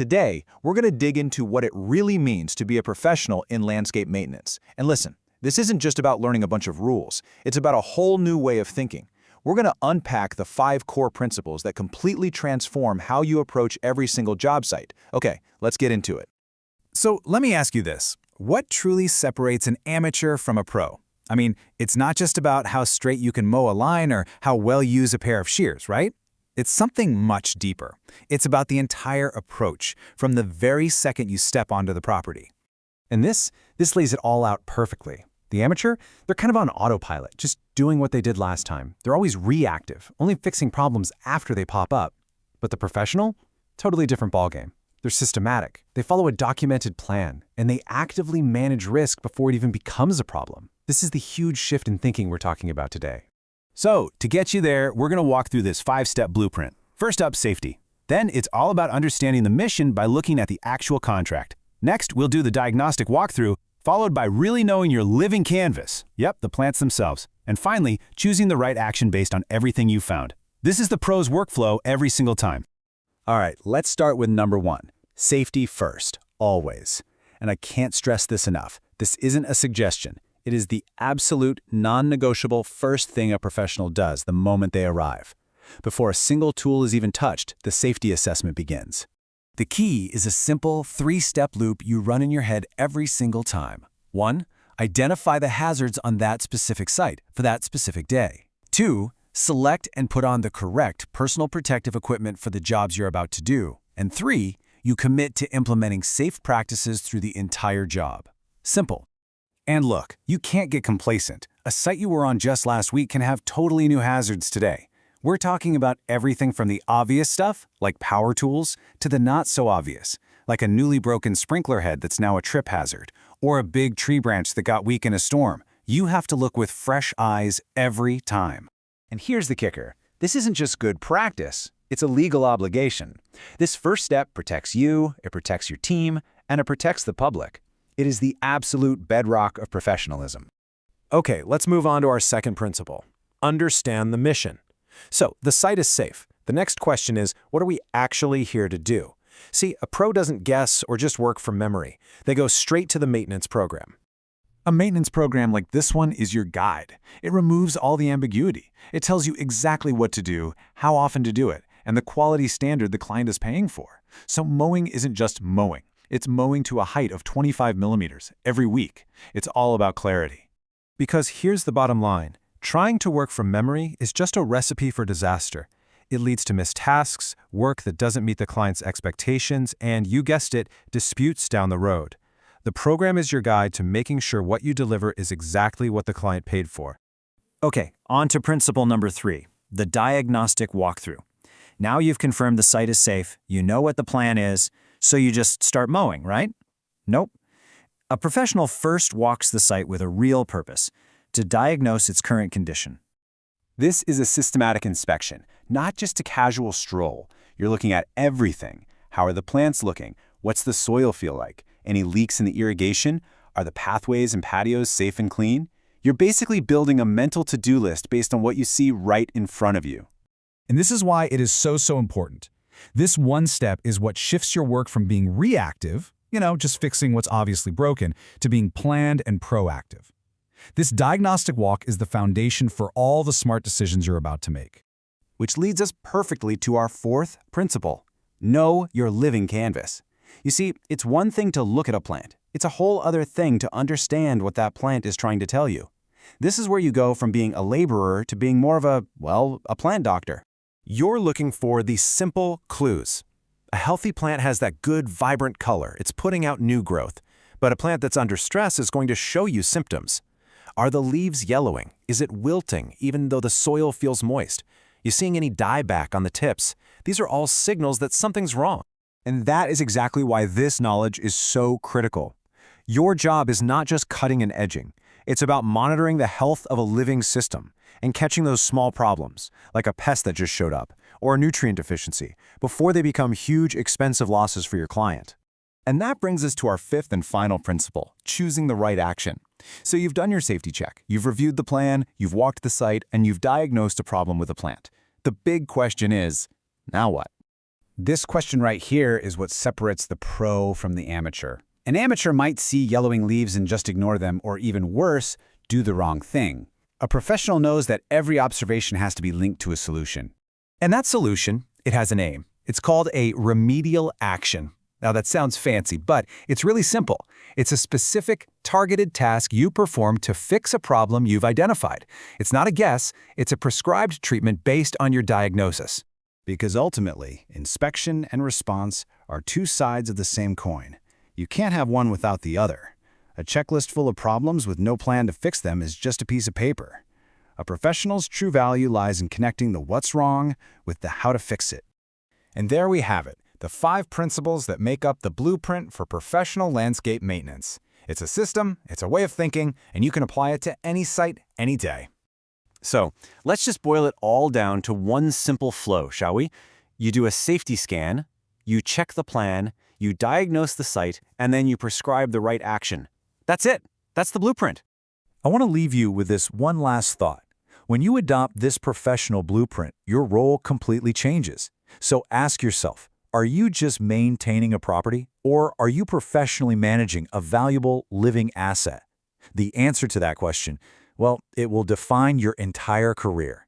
Today, we're going to dig into what it really means to be a professional in landscape maintenance. And listen, this isn't just about learning a bunch of rules. It's about a whole new way of thinking. We're going to unpack the 5 core principles that completely transform how you approach every single job site. Okay, let's get into it. So let me ask you this. What truly separates an amateur from a pro? I mean, it's not just about how straight you can mow a line or how well you use a pair of shears, right? It's something much deeper. It's about the entire approach, from the very second you step onto the property. And this lays it all out perfectly. The amateur, they're kind of on autopilot, just doing what they did last time. They're always reactive, only fixing problems after they pop up. But the professional? Totally different ballgame. They're systematic. They follow a documented plan, and they actively manage risk before it even becomes a problem. This is the huge shift in thinking we're talking about today. So, to get you there, we're going to walk through this 5-step blueprint. First up, safety. Then it's all about understanding the mission by looking at the actual contract. Next, we'll do the diagnostic walkthrough, followed by really knowing your living canvas. Yep, the plants themselves. And finally, choosing the right action based on everything you found. This is the pro's workflow every single time. All right, let's start with number 1. Safety first, always. And I can't stress this enough. This isn't a suggestion. It is the absolute, non-negotiable first thing a professional does the moment they arrive. Before a single tool is even touched, the safety assessment begins. The key is a simple 3-step loop you run in your head every single time. 1. Identify the hazards on that specific site for that specific day. 2. Select and put on the correct personal protective equipment for the jobs you're about to do. And 3. You commit to implementing safe practices through the entire job. Simple. And look, you can't get complacent. A site you were on just last week can have totally new hazards today. We're talking about everything from the obvious stuff, like power tools, to the not-so-obvious, like a newly broken sprinkler head that's now a trip hazard, or a big tree branch that got weak in a storm. You have to look with fresh eyes every time. And here's the kicker. This isn't just good practice. It's a legal obligation. This first step protects you, it protects your team, and it protects the public. It is the absolute bedrock of professionalism. Okay, let's move on to our second principle. Understand the mission. So, the site is safe. The next question is, what are we actually here to do? See, a pro doesn't guess or just work from memory. They go straight to the maintenance program. A maintenance program like this one is your guide. It removes all the ambiguity. It tells you exactly what to do, how often to do it, and the quality standard the client is paying for. So mowing isn't just mowing. It's mowing to a height of 25 millimeters every week. It's all about clarity. Because here's the bottom line. Trying to work from memory is just a recipe for disaster. It leads to missed tasks, work that doesn't meet the client's expectations, and, you guessed it, disputes down the road. The program is your guide to making sure what you deliver is exactly what the client paid for. Okay, on to principle number 3, the diagnostic walkthrough. Now you've confirmed the site is safe, you know what the plan is, so you just start mowing, right? Nope. A professional first walks the site with a real purpose, to diagnose its current condition. This is a systematic inspection, not just a casual stroll. You're looking at everything. How are the plants looking? What's the soil feel like? Any leaks in the irrigation? Are the pathways and patios safe and clean? You're basically building a mental to-do list based on what you see right in front of you. And this is why it is so important. This one step is what shifts your work from being reactive, just fixing what's obviously broken, to being planned and proactive. This diagnostic walk is the foundation for all the smart decisions you're about to make. Which leads us perfectly to our 4th principle. Know your living canvas. You see, it's one thing to look at a plant. It's a whole other thing to understand what that plant is trying to tell you. This is where you go from being a laborer to being more of a plant doctor. You're looking for the simple clues. A healthy plant has that good, vibrant color. It's putting out new growth. But a plant that's under stress is going to show you symptoms. Are the leaves yellowing? Is it wilting, even though the soil feels moist? You seeing any dieback on the tips? These are all signals that something's wrong. And that is exactly why this knowledge is so critical. Your job is not just cutting and edging. It's about monitoring the health of a living system and catching those small problems, like a pest that just showed up, or a nutrient deficiency, before they become huge, expensive losses for your client. And that brings us to our 5th and final principle, choosing the right action. So you've done your safety check, you've reviewed the plan, you've walked the site, and you've diagnosed a problem with a plant. The big question is, now what? This question right here is what separates the pro from the amateur. An amateur might see yellowing leaves and just ignore them, or even worse, do the wrong thing. A professional knows that every observation has to be linked to a solution. And that solution, it has a name. It's called a remedial action. Now that sounds fancy, but it's really simple. It's a specific, targeted task you perform to fix a problem you've identified. It's not a guess, it's a prescribed treatment based on your diagnosis. Because ultimately, inspection and response are two sides of the same coin. You can't have one without the other. A checklist full of problems with no plan to fix them is just a piece of paper. A professional's true value lies in connecting the what's wrong with the how to fix it. And there we have it, the 5 principles that make up the blueprint for professional landscape maintenance. It's a system, it's a way of thinking, and you can apply it to any site, any day. So, let's just boil it all down to one simple flow, shall we? You do a safety scan, you check the plan, you diagnose the site, and then you prescribe the right action. That's it. That's the blueprint. I want to leave you with this one last thought. When you adopt this professional blueprint, your role completely changes. So ask yourself, are you just maintaining a property, or are you professionally managing a valuable living asset? The answer to that question, well, it will define your entire career.